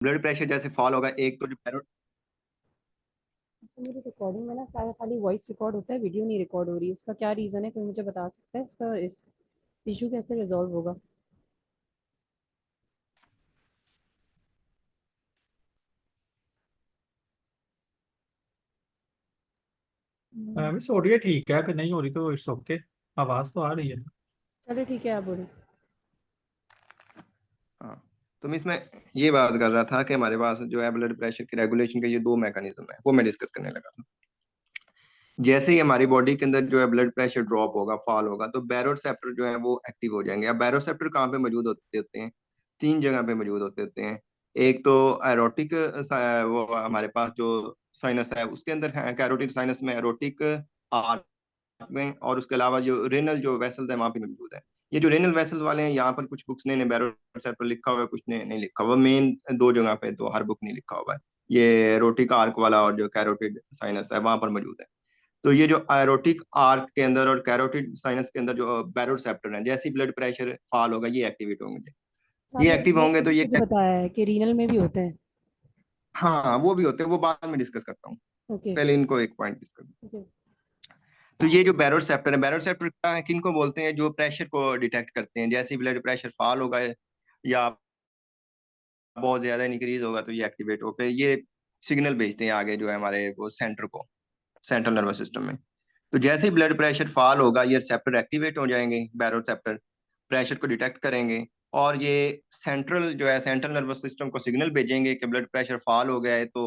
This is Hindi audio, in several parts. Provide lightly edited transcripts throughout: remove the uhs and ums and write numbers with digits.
ब्लड प्रेशर जैसे फॉल होगा, एक तो जो तो मेरी रिकॉर्डिंग में ना सारा खाली वॉइस रिकॉर्ड होता है, वीडियो नहीं रिकॉर्ड हो रही है। उसका क्या रीज़न है, कोई मुझे बता सकता है? इसका इस इशू कैसे रिजॉल्व होगा? मिस हो रही है, ठीक है, कि नहीं हो रही तो इट्स ओके। आवाज़ तो आ रही है। चलो ठीक है, आप बोलो। हाँ, तो मैं इसमें ये बात कर रहा था कि हमारे पास जो है ब्लड प्रेशर की रेगुलेशन के ये दो मैकेनिज्म है, वो मैं डिस्कस करने लगा था। जैसे ही हमारी बॉडी के अंदर जो है ब्लड प्रेशर ड्रॉप होगा, फॉल होगा, तो बैरोसेप्टर जो है वो एक्टिव हो जाएंगे। अब बैरोसेप्टर कहाँ पे मौजूद होते होते हैं? तीन जगह पे मौजूद होते होते हैं। एक तो एरोटिक, वो हमारे पास जो साइनस है उसके अंदर है, कैरोटिड साइनस में, एरोटिक आर्ट में, और उसके अलावा जो रेनल जो वेसल्स है वहां पे मौजूद है। ये जो रेनल वेसल्स वाले हैं, यहाँ पर कुछ बुक्स ने बैरोसेप्टर लिखा हुआ है, कुछ ने नहीं लिखा हुआ। मेन दो जगह पे तो हर बुक नहीं लिखा हुआ है। ये एरोटिक आर्क वाला और जो कैरोटिड साइनस है वहां पर मौजूद है। तो ये जो एरोटिक आर्क के अंदर और कैरोटिड साइनस के अंदर जो बैरोसेप्टर है, जैसे ब्लड प्रेशर फॉल होगा ये एक्टिवेट होंगे। तो ये आपने एक्टिव रीनल होंगे का तो भी ये, मुझे बताया है कि रीनल में भी होते हैं। हाँ वो भी होते हैं, वो बाद में डिस्कस करता हूँ। ओके। पहले इनको एक पॉइंट डिस्कस। ओके। तो ये जो बैरोसेप्टर है, बैरोसेप्टर क्या है, किनको बोलते हैं? जो प्रेशर को डिटेक्ट करते हैं। जैसे ही ब्लड प्रेशर फॉल होगा या बहुत ज्यादा इंक्रीज होगा तो ये एक्टिवेट होकर ये सिग्नल भेजते हैं आगे जो है हमारे वो सेंटर को, सेंट्रल नर्वस सिस्टम में। तो जैसे ही ब्लड प्रेशर फॉल होगा ये रिसेप्टर एक्टिवेट हो जाएंगे, बैरोसेप्टर प्रेशर को डिटेक्ट करेंगे, और ये सेंट्रल जो है सेंट्रल नर्वस सिस्टम को सिग्नल भेजेंगे कि ब्लड प्रेशर फॉल हो गया है तो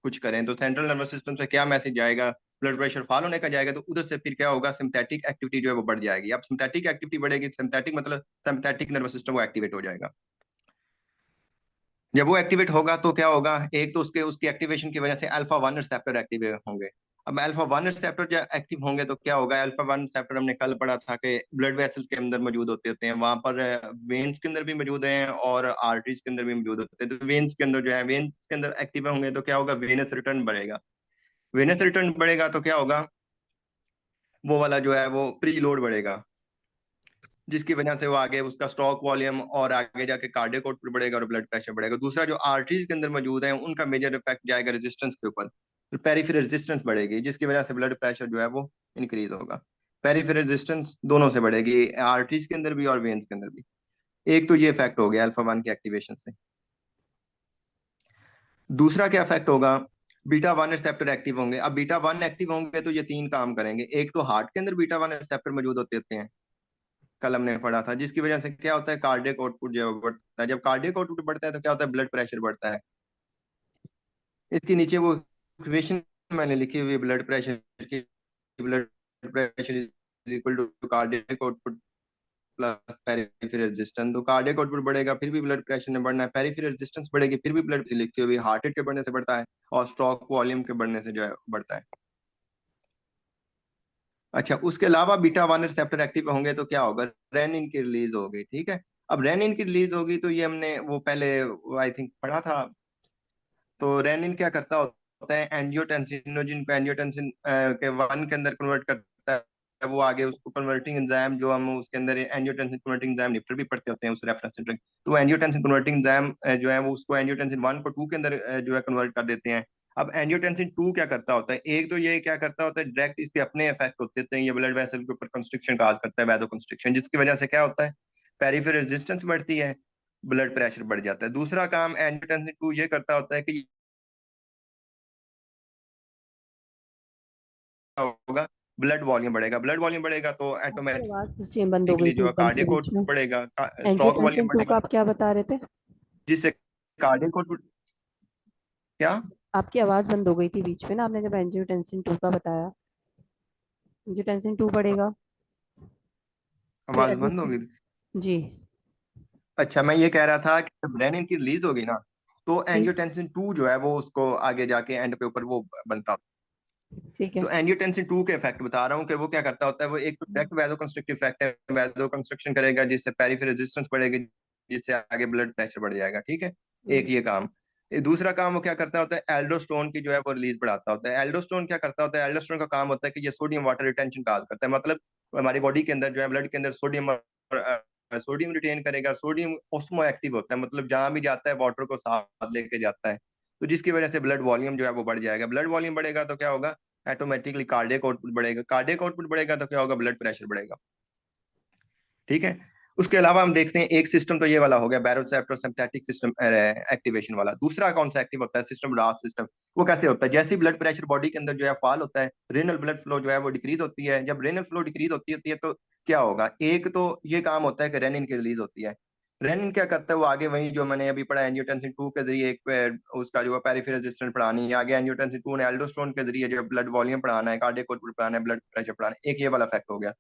कुछ करें। तो सेंट्रल नर्वस सिस्टम से क्या मैसेज जाएगा? ब्लड प्रेशर फॉल होने का जाएगा, तो उधर से फिर क्या होगा, सिंपैथिक एक्टिविटी जो है वो बढ़ जाएगी। अब सिंपैथिक एक्टिविटी बढ़ेगी, सिंपैथिक मतलब सिंपैथिक नर्वस सिस्टम वो एक्टिवेट हो जाएगा। जब वो एक्टिवेट होगा तो क्या होगा, एक तो उसके उसकी एक्टिवेशन की वजह से अल्फा वन रिसेप्टर एक्टिव होंगे। अब अल्फा वन रिसेप्टर जब एक्टिव होंगे तो क्या होगा, अल्फा वन रिसेप्टर हमने कल पढ़ा था कि ब्लड वेसल्स के अंदर मौजूद होते होते हैं, वहां पर वेन्स के अंदर भी मौजूद हैं और आर्टरीज के अंदर भी मौजूद होते हैं। तो वेन्स के अंदर जो है, वेन्स के अंदर एक्टिव होंगे तो क्या होगा, वेनस रिटर्न बढ़ेगा। वेनस रिटर्न बढ़ेगा तो क्या होगा, वो वाला जो है वो प्री लोड बढ़ेगा, जिसकी वजह से वो आगे उसका स्टॉक वॉल्यूम और आगे जाके कार्डियक आउटपुट बढ़ेगा और ब्लड प्रेशर बढ़ेगा। दूसरा, जो आर्टरीज के अंदर मौजूद है उनका मेजर इफेक्ट जाएगा रेजिस्टेंस के ऊपर, तो पेरिफेरल रेजिस्टेंस बढ़ेगी, जिसकी वजह से ब्लड प्रेशर जो है वो इंक्रीज होगा। पेरिफेरल रेजिस्टेंस दोनों से बढ़ेगी, आर्टरीज के अंदर भी और वेन्स के अंदर भी। एक तो ये इफेक्ट हो गया अल्फा वन की एक्टिवेशन से। दूसरा क्या इफेक्ट होगा, बीटा वन रिसेप्टर एक्टिव होंगे। अब बीटा वन एक्टिव होंगे तो ये तीन काम करेंगे। एक तो हार्ट के अंदर बीटा वन रिसेप्टर मौजूद होते हैं, कल हमने पढ़ा था, जिसकी वजह से क्या होता है, कार्डियक आउटपुट जो है वो बढ़ता है। जब कार्डियक आउटपुट बढ़ता है तो क्या होता है, ब्लड प्रेशर बढ़ता है। इसके नीचे वो इक्वेशन मैंने लिखी हुई ब्लड प्रेशर की, blood pressure is equal to cardiac output plus peripheral resistance. तो कार्डियक आउटपुट बढ़ेगा फिर भी ब्लड प्रेशर ने बढ़ना है, पेरिफेरल रेजिस्टेंस बढ़ेगी फिर भी ब्लड लिखी हुई हार्ट रेट के बढ़ने से बढ़ता है, और स्ट्रोक वॉल्यूम के बढ़ने से जो है बढ़ता है। अच्छा, उसके अलावा बीटा वन रिसेप्टर एक्टिव होंगे तो क्या होगा, रेनिन की रिलीज होगी। ठीक है, अब रेनिन की रिलीज होगी तो ये हमने वो पहले आई थिंक पढ़ा था। तो रेनिन क्या करता होता है, एंजियोटेंसिनोजिन को एंजियोटेंसिन के वन के अंदर कन्वर्ट करता है। वो आगे उसको कन्वर्टिंग एंजाइम जो हम उसके अंदर एंजियोटेंसिन कन्वर्टिंग एंजाइम निफ्टर भी पढ़ते होते हैं उस रेफरेंस से। तो एंजियोटेंसिन कन्वर्टिंग एंजाइम जो है वो उसको एंजियोटेंसिन वन को टू के अंदर जो है कन्वर्ट कर देते हैं। अब एंजियोटेंसिन टू क्या करता होता है, एक तो ये क्या करता होता है, डायरेक्ट इसके अपने इफेक्ट होते हैं, ये ब्लड वेसल के ऊपर कंस्ट्रिक्शन काज करता है, वैसो कंस्ट्रिक्शन, जिसकी वजह से क्या होता है, पेरिफेरल रेजिस्टेंस बढ़ती है, ब्लड प्रेशर बढ़ जाता है। दूसरा काम एंजियोटेंसिन टू ये करता होता है कि होगा, ब्लड वॉल्यूम बढ़ेगा, ब्लड वॉल्यूम बढ़ेगा तो आपकी आवाज़ फिर बंद हो गई ऑटोमेटिकली थी जो है एकदम से कार्डियक बीच में। आउटपुट बढ़ेगा, स्ट्रोक एंजियोटेंसिन वॉल्यूम टू का बढ़ेगा, आप क्या बता रहे थे? जिससे कार्डियक आउटपुट क्या, आपकी आवाज़ बंद हो गई थी बीच में ना, आपने जब एंजियोटेंसिन टू का बताया। एंजियोटेंसिन टू बढ़ेगा, फिर आवाज बंद हो एडिशन। गई थी? जी। अच्छा, मैं ये कह रहा था कि जब रेनिन की रिलीज होगी ना, तो जी। एंजियोटेंसिन टू जो है वो उसको आगे जाके एंड पे ऊपर वो बनता। ठीक है। तो एंजियोटेंसिन टू के इफेक्ट बता रहा हूँ कि वो क्या करता होता है, वो एक तो डायरेक्ट वैसो कंस्ट्रक्टिव इफेक्ट है, वैसो कंस्ट्रक्शन करेगा जिससे पेरिफेरल रेजिस्टेंस बढ़ेगी, जिससे आगे ब्लड प्रेशर बढ़ जाएगा। ठीक है, एक ये काम। ये दूसरा काम वो क्या करता होता है, एल्डोस्टेरोन की जो है वो रिलीज बढ़ाता होता है। एल्डोस्टेरोन क्या करता होता है, एल्डोस्टेरोन का काम होता है कि ये सोडियम वाटर रिटेंशन काज करता है। मतलब हमारी बॉडी के अंदर जो है ब्लड के अंदर सोडियम है सोडियम रिटेन करेगा। सोडियम ऑस्मो एक्टिव होता है, मतलब जहां भी जाता है वाटर को साथ लेके जाता है, तो जिसकी वजह से ब्लड वॉल्यूम जो है वो बढ़ जाएगा। ब्लड वॉल्यूम बढ़ेगा तो क्या होगा, ऑटोमेटिकली कार्डियक आउटपुट बढ़ेगा। कार्डियक आउटपुट बढ़ेगा तो क्या होगा, ब्लड प्रेशर बढ़ेगा। ठीक है। उसके अलावा हम देखते हैं एक सिस्टम तो ये वाला हो गया बैरोसेप्टर सिंथेटिक सिस्टम एक्टिवेशन वाला। दूसरा कौन सा एक्टिव होता है सिस्टम, रास सिस्टम। वो कैसे होता है, जैसे ब्लड प्रेशर बॉडी के अंदर जो है फॉल होता है, रेनल ब्लड फ्लो जो है वो डिक्रीज होती है। जब रेनल फ्लो डिक्रीज होती है तो क्या होगा, एक तो ये काम होता है कि रेनिन की रिलीज होती है। रेनिन क्या करता है, वो आगे वही जो मैंने अभी पढ़ा एंजियोटेंसिन 2 के जरिए एक उसका जो है पेरिफेरल रेजिस्टेंस बढ़ानी है, आगे एंजियोटेंसिन 2 ने एल्डोस्टेरोन के जरिए जो ब्लड वॉल्यूम बढ़ाना है, कार्डियक आउटपुट बढ़ाना है, ब्लड प्रेशर बढ़ाना है। एक ये वाला इफेक्ट हो गया।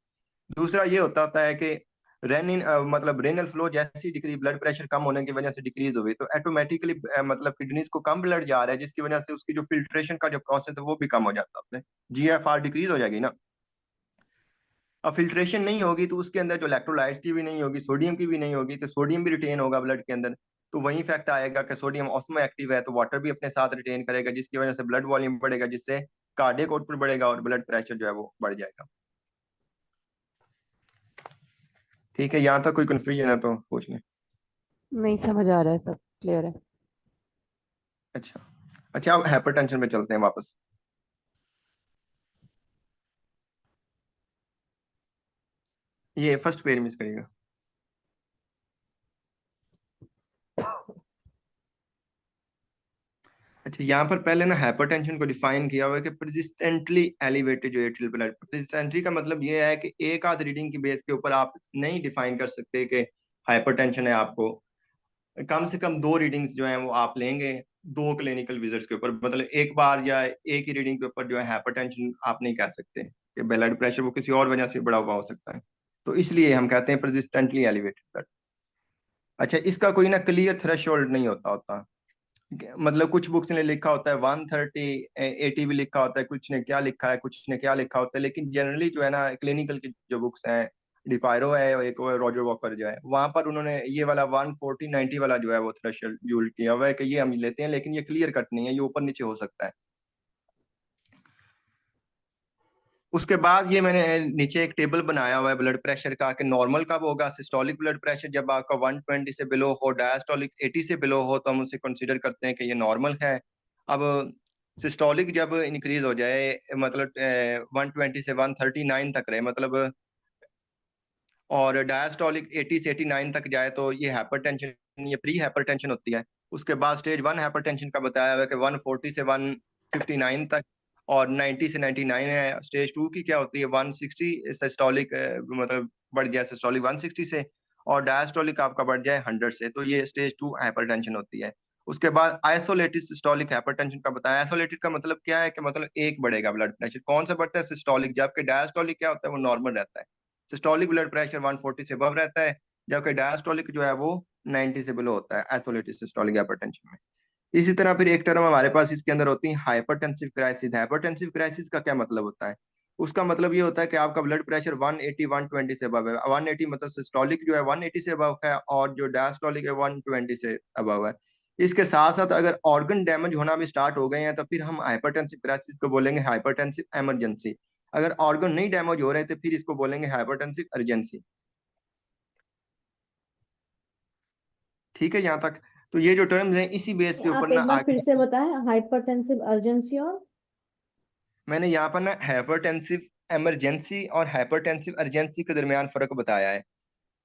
दूसरा ये होता है कि रेनिन मतलब रेनल फ्लो जैसी डिक्रीज, ब्लड प्रेशर कम होने की वजह से डिक्रीज हुई तो ऑटोमेटिकली मतलब किडनीज को कम ब्लड जा रहा है, जिसकी वजह से उसकी जो फिल्ट्रेशन का जो प्रोसेस है वो भी कम हो जाता है, जीएफआर डिक्रीज हो जाएगी ना। अब फिल्ट्रेशन नहीं होगी तो उसके अंदर जो इलेक्ट्रोलाइट्स की भी नहीं होगी, सोडियम की भी नहीं होगी, तो सोडियम भी रिटेन होगा ब्लड के अंदर। तो वही इफेक्ट आएगा कि सोडियम ऑस्मो एक्टिव है तो वाटर भी अपने साथ रिटेन करेगा, जिसकी वजह से ब्लड वॉल्यूम बढ़ेगा, जिससे कार्डियक आउटपुट बढ़ेगा और ब्लड प्रेशर जो है वो बढ़ जाएगा। ठीक है, यहाँ तक कोई कंफ्यूजन है तो पूछ लें। नहीं समझ आ रहा है, सब क्लियर है। अच्छा। अच्छा, अब हाइपरटेंशन पे चलते हैं वापस। ये फर्स्ट पेज मिस करिएगा। अच्छा, यहाँ पर पहले ना हाइपरटेंशन को डिफाइन किया हुआ है कि परसिस्टेंटली एलिवेटेड जो एट्रियल ब्लड। परसिस्टेंटली का मतलब ये है कि एक आध रीडिंग की बेस के ऊपर आप नहीं डिफाइन कर सकते कि हाइपरटेंशन है। आपको कम से कम दो रीडिंग्स जो है वो आप लेंगे, दो क्लिनिकल विजिट्स के ऊपर। मतलब एक बार या एक ही रीडिंग के ऊपर जो है हाइपरटेंशन आप नहीं कह सकते कि ब्लड प्रेशर वो किसी और वजह से बढ़ा हुआ हो सकता है। तो इसलिए हम कहते हैं परसिस्टेंटली एलिवेटेड ब्लड। अच्छा, इसका कोई ना क्लियर थ्रेशोल्ड नहीं होता। मतलब कुछ बुक्स ने लिखा होता है 130 80 भी लिखा होता है, कुछ ने क्या लिखा है, कुछ ने क्या लिखा होता है, लेकिन जनरली जो है ना क्लिनिकल की जो बुक्स हैं, डिपायरो है और एक और रॉजर वॉकर जो है, वहां पर उन्होंने ये वाला 140 90 वाला जो है वो थ्रेशोल्ड यूज किया हुआ है कि ये हम लेते हैं, लेकिन ये क्लियर कट नहीं है, ये ऊपर नीचे हो सकता है। उसके बाद ये मैंने नीचे एक टेबल बनाया हुआ है ब्लड प्रेशर का कि नॉर्मल कब होगा। सिस्टोलिक ब्लड प्रेशर जब आपका 120 से बिलो हो, डायस्टोलिक 80 से बिलो हो, तो हम उसे कंसीडर करते हैं कि ये नॉर्मल है। अब सिस्टोलिक जब इंक्रीज हो जाए, मतलब 120 से 139 तक रहे मतलब, और डायस्टोलिक 80 से 89 तक जाए तो ये हाइपरटेंशन, ये प्री हाइपरटेंशन होती है। उसके बाद स्टेज 1 हाइपरटेंशन का बताया हुआ है कि 140 से 159 तक, और 90 से 99 है। स्टेज 2 की क्या होती है, 160 सिस्टोलिक मतलब बढ़ जाए सिस्टोलिक 160 से, और डायस्टोलिक आपका बढ़ जाए 100 से, तो ये स्टेज 2 हाइपरटेंशन होती है। उसके बाद आइसोलेटेड सिस्टोलिक हाइपरटेंशन का बताया। आइसोलेटेड का मतलब क्या है कि मतलब एक बढ़ेगा ब्लड प्रेशर। कौन सा बढ़ता है, सिस्टोलिक, जबकि डायस्टोलिक क्या होता है, वो नॉर्मल रहता है। सिस्टोलिक ब्लड प्रेशर 140 से अबव रहता है, जबकि डायस्टोलिक जो है वो 90 से बिलो होता है आइसोलेटेड सिस्टोलिक हाइपरटेंशन में। इसी तरह फिर एक टर्म हमारे पास इसके अंदर होती है हाइपरटेंसिव क्राइसिस। हाइपरटेंसिव क्राइसिस का क्या मतलब होता है, उसका मतलब ये होता है कि आपका ब्लड प्रेशर 180 120 से अबव है। 180 मतलब सिस्टोलिक जो है 180 से अबव है, और जो डायस्टोलिक है 120 से अबव है। इसके साथ साथ अगर ऑर्गन डैमेज होना भी स्टार्ट हो गए हैं तो फिर हम हाइपरटेंसिव क्राइसिस को बोलेंगे हाइपरटेंसिव इमरजेंसी। अगर ऑर्गन नहीं डैमेज हो रहे तो फिर इसको बोलेंगे हाइपरटेंसिव अर्जेंसी। ठीक है यहाँ तक। तो ये जो टर्म्स हैं इसी बेस के ऊपर आप ना एक बार आगे फिर से बताएं, हाइपरटेंसिव अर्जेंसी और मैंने यहाँ पर ना हाइपरटेंसिव इमरजेंसी और हाइपरटेंसिव अर्जेंसी के दरमियान फर्क बताया है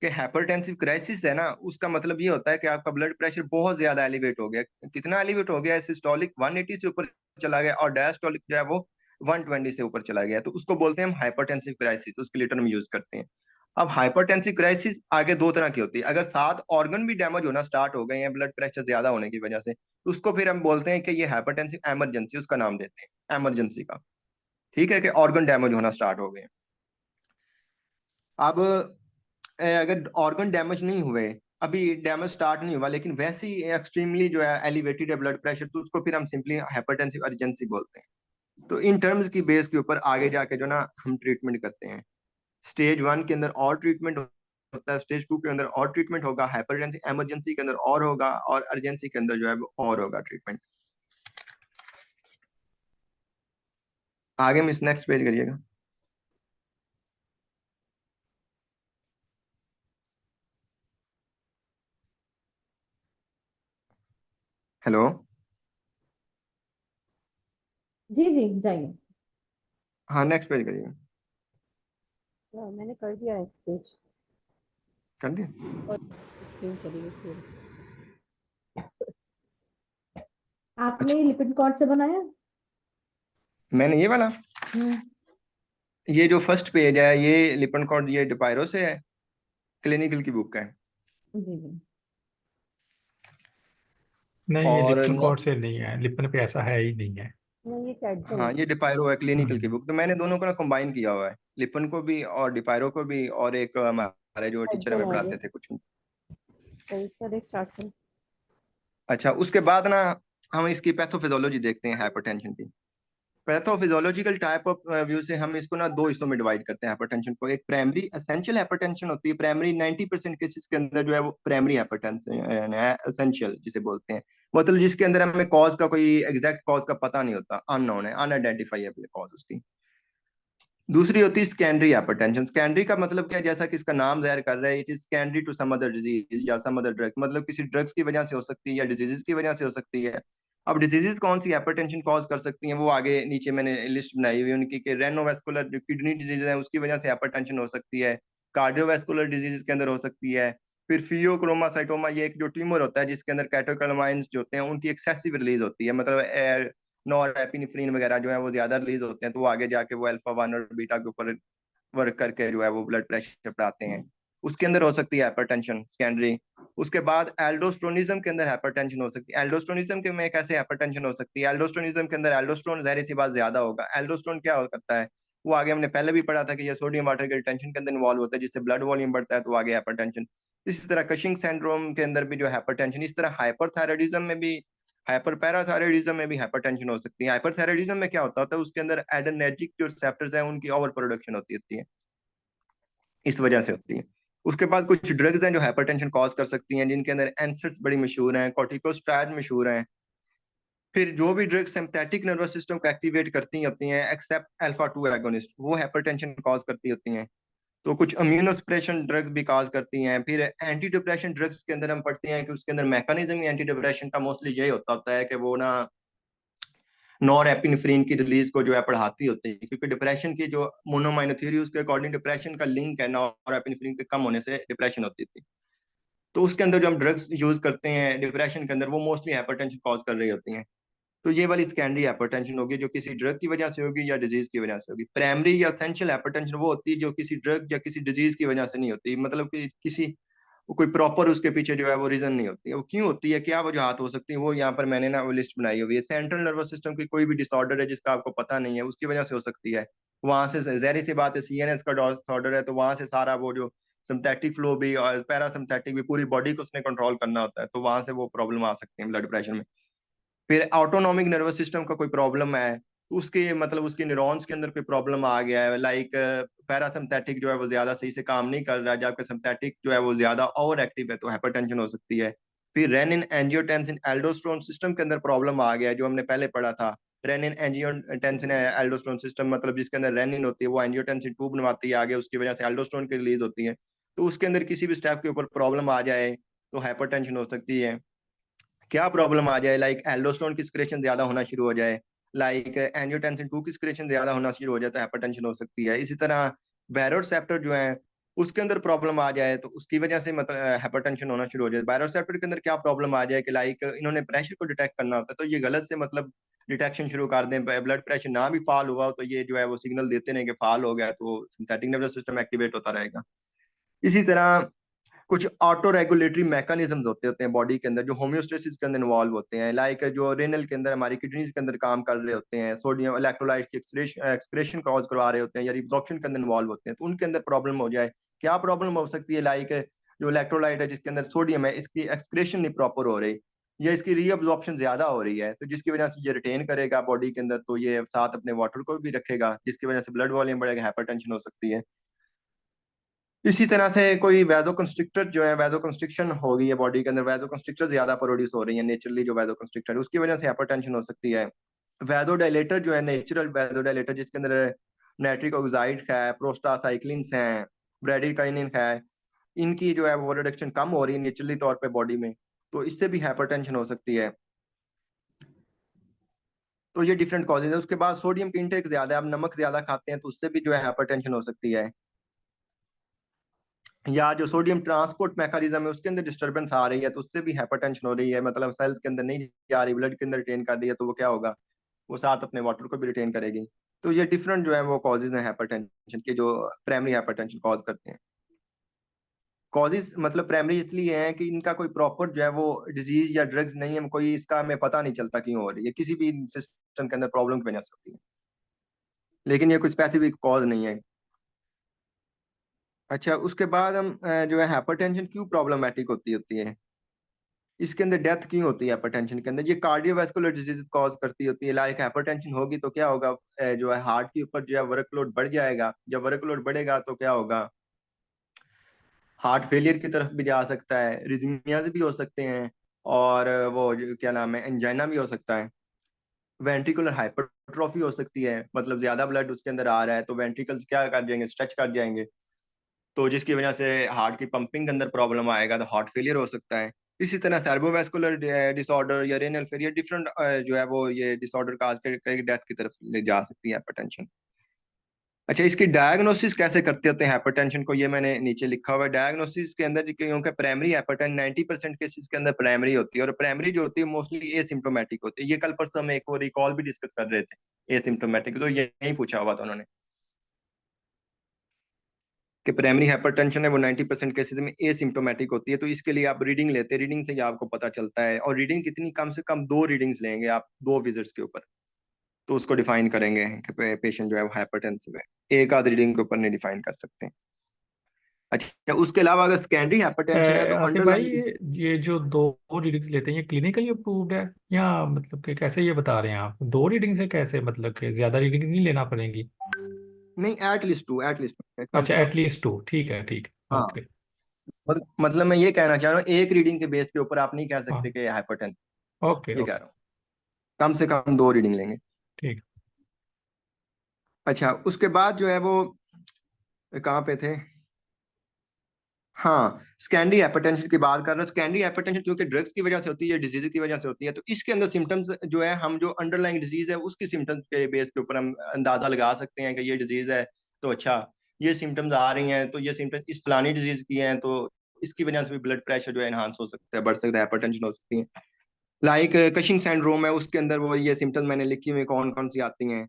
कि हाइपरटेंसिव क्राइसिस है ना, उसका मतलब ये होता है कि आपका ब्लड प्रेशर बहुत ज्यादा एलिवेट हो गया। कितना एलिवेट हो गया है, सिस्टोलिक 180 से ऊपर चला गया और डायस्टोलिक जो है वो 120 से ऊपर चला गया, तो उसको बोलते हैं हम हाइपरटेंसिव क्राइसिस, उसके लिए टर्म यूज करते हैं। अब हाइपरटेंसिव क्राइसिस आगे दो तरह की होती है। अगर सात ऑर्गन भी डैमेज होना स्टार्ट हो गए हैं ब्लड प्रेशर ज्यादा होने की वजह से, तो उसको फिर हम बोलते हैं कि ये हाइपरटेंसिव इमरजेंसी, उसका नाम देते हैं इमरजेंसी का। ठीक है, कि ऑर्गन डैमेज होना स्टार्ट हो गए। अब अगर ऑर्गन डैमेज नहीं हुए, अभी डैमेज स्टार्ट नहीं हुआ, लेकिन वैसे ही एक्सट्रीमली जो है एलिवेटेड है ब्लड प्रेशर, तो उसको फिर हम सिंपली हाइपरटेंसिव अर्जेंसी बोलते हैं। तो इन टर्म्स की बेस के ऊपर आगे जाके जो ना हम ट्रीटमेंट करते हैं। स्टेज 1 के अंदर और ट्रीटमेंट होता है, स्टेज 2 के अंदर और ट्रीटमेंट होगा, हाइपरटेंसिव इमरजेंसी के अंदर और होगा, और अर्जेंसी के अंदर जो है वो और होगा ट्रीटमेंट। आगे मिस नेक्स्ट पेज करिएगा। हेलो। जी जी जाइए। हाँ, नेक्स्ट पेज करिए। मैंने कर दिया है पेज कर दिया। और स्क्रीन चली गई पूरी। आपने लिपिड कॉर्ड से बनाया? मैंने ये वाला, हम्म। ये जो फर्स्ट पेज है ये लिपनकॉर्ड, ये डिपायरो से है, क्लिनिकल की बुक है। जी जी। नहीं, ये और लिप्टन कोर्ट से नहीं है, लिप्टन पे ऐसा है ही नहीं है। नहीं, ये कैडजल हाँ, है। ये डिपायरो है, क्लिनिकल की हम्म, बुक। तो मैंने दोनों को ना कंबाइन किया हुआ है, लिपन को भी और डिपायरो को भी, और एक हमारे जो टीचर कैडजल हमें है पढ़ाते ये। थे कुछ। सही से स्टार्ट करें। अच्छा, उसके बाद ना हम इसकी पैथोफिजियोलॉजी देखते हैं हाइपरटेंशन की। पैथोफिजियोलॉजिकल टाइप ऑफ व्यू से हम इसको ना दो हिस्सों में डिवाइड करते हैं हाइपरटेंशन को। एक प्राइमरी एसेंशियल हाइपरटेंशन होती है, प्राइमरी 90% केसेस के अंदर जो है वो प्राइमरी हाइपरटेंशन है, एसेंशियल जिसे बोलते हैं, मतलब जिसके अंदर हमें कॉज का कोई एग्जैक्ट कॉज का पता नहीं होता, अननोन है, अनआइडेंटिफाइबल कॉज उसकी। दूसरी होती है सेकेंडरी हाइपरटेंशन। सेकेंडरी का मतलब क्या है, जैसा कि इसका नाम जाहिर कर रहा है, it is secondary to some other disease या सम अदर ड्रग, मतलब किसी ड्रग्स की वजह से हो सकती है या डिजीजेस की वजह से हो सकती है। अब डिजीजेस कौन सी हाइपरटेंशन कॉज कर सकती हैं, वो आगे नीचे मैंने लिस्ट बनाई हुई है उनकी, कि रेनोवैस्कुलर जो किडनी डिजीज है उसकी वजह से हाइपरटेंशन हो सकती है, कार्डियोवैस्कुलर डिजीज के अंदर हो सकती है, फिर फियोक्रोमासाइटोमा, ये एक जो ट्यूमर होता है जिसके अंदर कैटेकोलामाइंस जो होते हैं उनकी एक्सेसिव रिलीज होती है, मतलब नॉर एपिनेफ्रिन वगैरह जो है वो ज्यादा रिलीज होते हैं, तो वो आगे जाके वो अल्फा 1 और बीटा के ऊपर वर्क करके जो है वो ब्लड प्रेशर बढ़ाते हैं, उसके अंदर हो सकती है हाइपरटेंशन सेकेंडरी। उसके बाद एल्डोस्ट्रोनिज्म के अंदर हाइपरटेंशन हो सकती है। एल्डोस्ट्रोनिज्म के में कैसे हाइपरटेंशन हो सकती है, एल्डोस्ट्रोनिज्म के अंदर एल्डोस्ट्रोन जाहिर सी बात ज्यादा होगा। एल्डोस्ट्रोन क्या करता है, वो आगे हमने पहले भी पढ़ा था कि ये सोडियम वाटर के रिटेंशन के अंदर इन्वॉल्व होता है, जिससे ब्लड वॉल्यूम बढ़ता है तो आगे हाइपरटेंशन। इसी तरह कशिंग सिंड्रोम के अंदर भी जो हाइपरटेंशन, इस तरह हाइपरथायराइडिज्म में भी, हाइपर पैराथायराइडिज्म में भी हाइपरटेंशन हो सकती है। हाइपरथायराइडिज्म में क्या होता है, उसके अंदर एड्रेनर्जिक जो रिसेप्टर्स हैं उनकी ओवर प्रोडक्शन होती है, इस वजह से होती है। उसके बाद कुछ ड्रग्स हैं जो हाइपरटेंशन कॉज कर सकती हैं, जिनके अंदर एंसर्स बड़ी मशहूर हैं, कॉर्टिकोस्टेरॉइड मशहूर हैं। फिर जो भी ड्रग्स सिंपैथिक नर्वस सिस्टम को एक्टिवेट करती होती हैं एक्सेप्ट अल्फा 2 एगोनिस्ट, वो हाइपरटेंशन कॉज करती होती हैं। तो कुछ इम्यूनोसप्रेशन ड्रग्स भी कॉज करती हैं। फिर एंटी डिप्रेशन ड्रग्स के अंदर हम पढ़ते हैं कि उसके अंदर मैकेनिज्म एंटी डिप्रेशन का मोस्टली यही होता है कि वो ना नॉर एपिनेफ्रिन की रिलीज को जो है बढ़ाती होती है, क्योंकि डिप्रेशन की जो मोनोमाइनो थ्योरी उसके अकॉर्डिंग डिप्रेशन का लिंक है नॉर एपिनेफ्रिन के कम होने से डिप्रेशन होती थी। तो उसके अंदर जो हम ड्रग्स यूज करते हैं डिप्रेशन के अंदर वो मोस्टली हाइपरटेंशन कॉज कर रही होती हैं। तो ये वाली सेकेंडरी हाइपरटेंशन होगी जो किसी ड्रग की वजह से होगी या डिजीज की वजह से होगी। प्राइमरी या एसेंशियल हाइपरटेंशन वो होती है जो किसी ड्रग या किसी डिजीज की वजह से नहीं होती, मतलब कि किसी कोई प्रॉपर उसके पीछे जो है वो रीजन नहीं होती है। वो क्यों होती है, क्या वजह हो सकती है, वो यहाँ पर मैंने ना वो लिस्ट बनाई हुई है। सेंट्रल नर्वस सिस्टम की कोई भी डिसऑर्डर है जिसका आपको पता नहीं है, उसकी वजह से हो सकती है। वहां से जहरी सी बात है, सीएनएस का डिसऑर्डर है तो वहां से सारा वो जो सिंपैथिक फ्लो भी और पैरासिम्पैथिक भी पूरी बॉडी को उसने कंट्रोल करना होता है, तो वहां से वो प्रॉब्लम आ सकती है ब्लड प्रेशर में। फिर ऑटोनॉमिक नर्वस सिस्टम का कोई प्रॉब्लम है तो उसके मतलब उसके न्यूरॉन्स के अंदर कोई प्रॉब्लम आ गया है, लाइक पैरासिम्पैथिक जो है वो ज्यादा सही से काम नहीं कर रहा है, जबकि सिम्पैथिक जो है वो ज्यादा ओवर एक्टिव है, तो हाइपरटेंशन हो सकती है। फिर रेनिन एंजियोटेंसिन एल्डोस्टेरोन सिस्टम के अंदर प्रॉब्लम आ गया है, जो हमने पहले पढ़ा था। रेनिन एंजियोटेंसिन एल्डोस्टेरोन सिस्टम, मतलब जिसके अंदर रेनिन होती है वो एंजियोटेंसिन 2 बनवाती है आगे, उसकी वजह से एल्डोस्टेरोन की रिलीज होती है। तो उसके अंदर किसी भी स्टेप के ऊपर प्रॉब्लम आ जाए तो हाइपरटेंशन हो सकती है। क्या प्रॉब्लम आ जाए, लाइक एल्डोस्टेरोन की सिक्रेशन ज्यादा होना शुरू हो जाए, लाइक एंजियोटेंसिन 2 की सिक्रेशन ज्यादा होना शुरू हो जाए तो हाइपरटेंशन हो सकती है। इसी तरह बैरोरेसेप्टर जो है उसके अंदर प्रॉब्लम आ जाए तो उसकी वजह से मतलब हाइपरटेंशन होना शुरू हो जाए। बैरोरेसेप्टर के अंदर क्या प्रॉब्लम आ जाए कि लाइक इन्होंने प्रेशर को डिटेक्ट करना होता है तो ये गलत से मतलब डिटेक्शन शुरू कर दें, ब्लड प्रेशर ना भी फॉल हुआ तो ये जो है वो सिग्नल देते नहीं कि फॉल हो गया, तो सिंथेटिक नर्वस सिस्टम एक्टिवेट होता रहेगा। इसी तरह कुछ ऑटो रेगुलेटरी मैकेनिज्म्स होते हैं बॉडी के अंदर जो होम्योस्टेसिस के अंदर इन्वॉल्व होते हैं, लाइक जो रेनल के अंदर हमारी किडनीज के अंदर काम कर रहे होते हैं, सोडियम इलेक्ट्रोलाइट की एक्सक्रेशन कॉज करवा रहे होते हैं या रिब्जॉर्प्शन के अंदर इन्वॉल्व होते हैं, तो उनके अंदर प्रॉब्लम हो जाए। क्या प्रॉब्लम हो सकती है, लाइक जो इलेक्ट्रोलाइट है जिसके अंदर सोडियम है इसकी एक्सक्रेशन नहीं प्रॉपर हो रही या इसकी रीअब्जॉर्प्शन ज्यादा हो रही है, तो जिसकी वजह से ये रिटेन करेगा बॉडी के अंदर, तो ये साथ अपने वाटर को भी रखेगा जिसकी वजह से ब्लड वॉल्यूम बढ़ेगा, हाइपरटेंशन हो सकती है। इसी तरह से कोई वैजो कंस्ट्रिक्टर जो है, वैजो कंस्ट्रिक्शन हो गई है बॉडी के अंदर, वैजो कंस्ट्रिक्टर ज्यादा प्रोड्यूस हो रही है नेचुरली, जो वैजो कंस्ट्रिक्टर है उसकी वजह से हाइपरटेंशन हो सकती है। वैजो डायलेटर जो है, नेचुरल वैजो डायलेटर जिसके अंदर नाइट्रिक ऑक्साइड है, प्रोस्टासाइक्लिन्स हैं, ब्रेडिकाइनिन है, इनकी जो है वो रिडक्शन कम हो रही है नेचुरली तौर पे बॉडी में, तो इससे भी हाइपरटेंशन हो सकती है। तो ये डिफरेंट कॉजेज है। उसके बाद सोडियम की इंटेक ज्यादा है, आप नमक ज्यादा खाते हैं तो उससे भी जो है हाइपरटेंशन हो सकती है। या जो सोडियम ट्रांसपोर्ट मैकेनिज्म है उसके अंदर डिस्टरबेंस आ रही है तो उससे भी हाइपरटेंशन हो रही है, मतलब सेल्स के अंदर नहीं जा रही, ब्लड के अंदर रिटेन कर रही है, तो वो क्या होगा, वो साथ अपने वाटर को भी रिटेन करेगी। तो ये डिफरेंट जो है वो कॉजेज हैं हाइपरटेंशन के, जो प्राइमरी हाइपरटेंशन कॉज करते हैं। कॉजेज मतलब प्राइमरी इसलिए हैं कि इनका कोई प्रॉपर जो है वो डिजीज या ड्रग्स नहीं है, कोई इसका हमें पता नहीं चलता क्यों हो रही है, किसी भी सिस्टम के अंदर प्रॉब्लम की वजह से होती है, लेकिन ये कोई स्पेसिफिक कॉज नहीं है। अच्छा, उसके बाद हम जो है हाइपरटेंशन क्यों प्रॉब्लमेटिक होती है, इसके अंदर डेथ क्यों होती है हाइपरटेंशन के अंदर, ये कार्डियोवास्कुलर डिजीज कॉज करती होती है। लाइक हाइपरटेंशन होगी तो क्या होगा, जो है हार्ट के ऊपर जो है वर्कलोड बढ़ जाएगा, जब वर्कलोड बढ़ेगा तो क्या होगा, हार्ट फेलियर की तरफ भी जा सकता है, रिदमियाज भी हो सकते हैं, और वो क्या नाम है, एंजाइना भी हो सकता है। वेंट्रिकुलर हाइपरट्रॉफी हो सकती है, मतलब ज्यादा ब्लड उसके अंदर आ रहा है तो वेंट्रिकल्स क्या कर जाएंगे, स्ट्रेच कर जाएंगे, तो जिसकी वजह से हार्ट की पंपिंग के अंदर प्रॉब्लम आएगा तो हार्ट फेलियर हो सकता है। इसी तरह सेर्बोवैस्कुलर डिसऑर्डर या रेनल फेलियर डिफरेंट जो है वो ये डिसऑर्डर काज करके डेथ की तरफ ले जा सकती है हाइपरटेंशन। अच्छा, इसकी डायग्नोसिस कैसे करते होते हैं हाइपरटेंशन को, ये मैंने नीचे लिखा हुआ है। डायग्नोसिस के अंदर क्योंकि प्राइमरी हाइपरटेंशन 90% केसेस के अंदर प्राइमरी होती है, और प्राइमरी जो होती है मोस्टली एसिम्टोमेटिक होती है। ये कल परसों हम एक और रिकॉल भी डिस्कस कर रहे थे एसिम्टोमेटिक, तो यही पूछा हुआ था उन्होंने कि प्राइमरी हाइपरटेंशन है वो 90% केसेस में एसिम्टोमेटिक होती है। तो इसके लिए आप रीडिंग लेते हैं, रीडिंग से ही आपको पता चलता है। और रीडिंग कितनी, कम से कम 2 रीडिंग्स लेंगे आप 2 विजिट्स के ऊपर, तो उसको डिफाइन करेंगे कि पेशेंट जो है वो हाइपरटेंसिव है, एक आध रीडिंग के ऊपर नहीं डिफाइन कर सकते। अच्छा, उसके अलावा अगर सेकेंडरी हाइपरटेंशन है तो आसिफ भाई, अंडरलाइन, ये जो दो रीडिंग्स लेते हैं ये क्लिनिकली अप्रूव्ड है, या मतलब कि कैसे ये बता रहे हैं आप, 2 रीडिंग से कैसे, मतलब कि ज्यादा रीडिंग्स नहीं लेना पड़ेंगी? नहीं एटलीस्ट 2, एटलीस्ट कम अच्छा, से कम। एटलीस्ट 2, ठीक है, ठीक है, हाँ, ओके। मतलब मैं ये कहना चाह रहा हूँ एक रीडिंग के बेस के ऊपर आप नहीं कह सकते हाँ, कि हाइपरटेंशन, ओके ये कह ओके, रहा हूँ, कम से कम 2 रीडिंग लेंगे। ठीक। अच्छा, उसके बाद जो है वो कहाँ पे थे, हाँ, सेकेंडरी हाइपरटेंशन की बात कर रहे हैं। सेकेंडरी हाइपरटेंशन क्योंकि ड्रग्स की वजह से होती है, डिजीज की वजह से होती है, तो इसके अंदर सिम्टम्स जो है हम जो अंडरलाइंग डिजीज है उसकी सिम्टम्स के बेस के ऊपर हम अंदाजा लगा सकते हैं कि ये डिजीज है, तो अच्छा ये सिम्टम्स आ रही हैं तो ये सिम्टम्स इस फलानी डिजीज की हैं, तो इसकी वजह से भी ब्लड प्रेशर जो है एनहांस हो सकता है, बढ़ सकता है, हाइपरटेंशन हो सकती है। लाइक कशिंग सिंड्रोम है, उसके अंदर वो ये सिम्टम्स मैंने लिखी हुई कौन कौन सी आती हैं।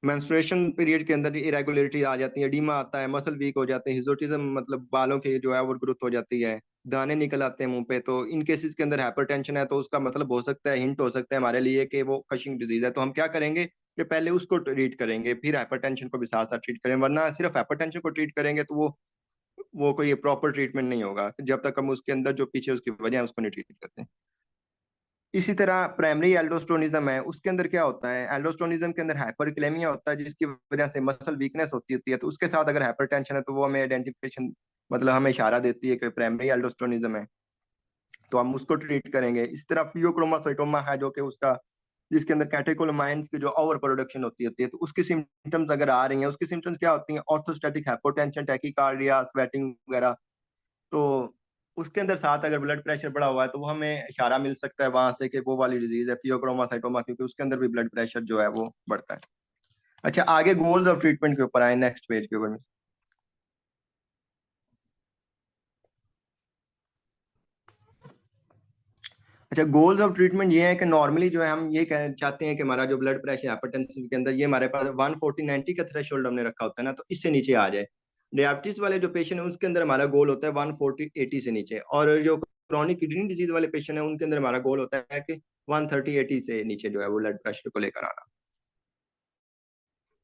मेंस्ट्रुएशन पीरियड के अंदर इरेगुलरिटी आ जाती है, एडीमा आता है, मसल वीक हो जाते हैं, हिजोटिज्म मतलब बालों के जो है वो ग्रोथ हो जाती है, दाने निकल आते हैं मुंह पे। तो इन केसेस के अंदर हाइपरटेंशन है तो उसका मतलब हो सकता है, हिंट हो सकता है हमारे लिए कि वो कशिंग डिजीज है। तो हम क्या करेंगे कि पहले उसको ट्रीट करेंगे, फिर हाइपरटेंशन को भी साथ साथ ट्रीट करेंगे, वरना सिर्फ हाइपरटेंशन को ट्रीट करेंगे तो वो कोई प्रॉपर ट्रीटमेंट नहीं होगा जब तक हम उसके अंदर जो पीछे उसकी वजह है उसको नहीं ट्रीट करते। इसी तरह प्राइमरी एल्डोस्टेरोनिज्म है, उसके अंदर क्या होता है, एल्डोस्टेरोनिज्म के अंदर हाइपरक्लेमिया होता है जिसकी वजह से मसल वीकनेस होती है, तो उसके साथ अगर हाइपरटेंशन है तो वो हमें आइडेंटिफिकेशन, मतलब हमें इशारा देती है कि प्राइमरी एल्डोस्टेरोनिज्म है, तो हम उसको ट्रीट करेंगे। इस तरह फियोक्रोमासाइटोमा है जो कि उसका, जिसके अंदर कैटेकोलामाइंस की जो ओवर प्रोडक्शन होती है, तो उसकी सिम्टम्स अगर आ रही हैं, उसकी सिम्टम्स क्या होती हैं, ऑर्थोस्टैटिक हाइपोटेंशन, टैकीकार्डिया, स्वेटिंग वगैरह। तो उसके अंदर साथ अगर ब्लड प्रेशर बढ़ा हुआ है तो वो हमें इशारा मिल सकता है वहां से कि वो वाली डिजीज है फियोक्रोमासाइटोमा, क्योंकि उसके अंदर भी ब्लड प्रेशर जो है वो बढ़ता है। अच्छा, आगे गोल्स ऑफ ट्रीटमेंट के ऊपर आए, नेक्स्ट पेज के ऊपर। अच्छा, गोल्स ऑफ ट्रीटमेंट ये है कि नॉर्मली जो है हम ये कह चाहते हैं कि हमारा जो ब्लड प्रेशर हाइपरटेंसिव के अंदर ये हमारे पास 140/90 का थ्रेशोल्ड हमने रखा होता है ना, तो इससे नीचे आ जाए। डायबिटीज वाले जो पेशेंट है उसके अंदर हमारा गोल होता है 140/80 से नीचे, और जो क्रॉनिक किडनी डिजीज वाले पेशेंट है उनके अंदर हमारा गोल होता है कि 130/80 से नीचे जो है वो ब्लड प्रेशर को लेकर आना।